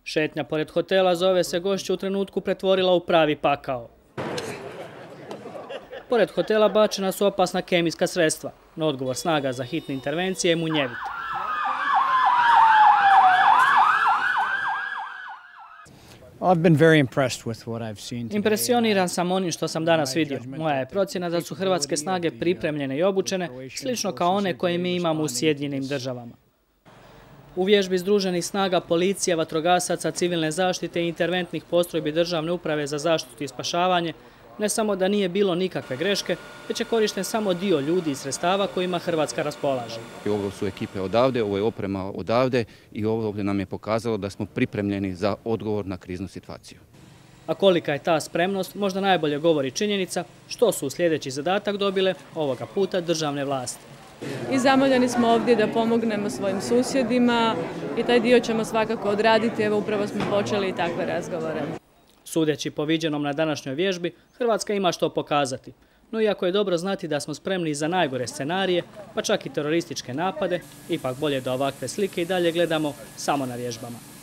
Šetnja pored hotela za ove se gošće u trenutku pretvorila u pravi pakao. Pored hotela bačena su opasna kemijska sredstva, no odgovor snaga za hitne intervencije je munjevit. Impresioniran sam onim što sam danas vidio. Moja je procjena da su hrvatske snage pripremljene i obučene, slično kao one koje mi imamo u Sjedinjenim Državama. U vježbi združenih snaga policije, vatrogasaca, civilne zaštite i interventnih postrojbi Državne uprave za zaštitu i spašavanje ne samo da nije bilo nikakve greške, već je korišten samo dio ljudi i sredstava kojima Hrvatska raspolaže. Ovo su ekipe odavde, ovo je oprema odavde i ovo ovdje nam je pokazalo da smo pripremljeni za odgovor na kriznu situaciju. A kolika je ta spremnost, možda najbolje govori činjenica što su u sljedeći zadatak dobile ovoga puta državne vlasti. I zamoljeni smo ovdje da pomognemo svojim susjedima i taj dio ćemo svakako odraditi. Evo upravo smo počeli i takve razgovore. Sudeći po viđenom na današnjoj vježbi, Hrvatska ima što pokazati. No iako je dobro znati da smo spremni za najgore scenarije, pa čak i terorističke napade, ipak bolje da ovakve slike i dalje gledamo samo na vježbama.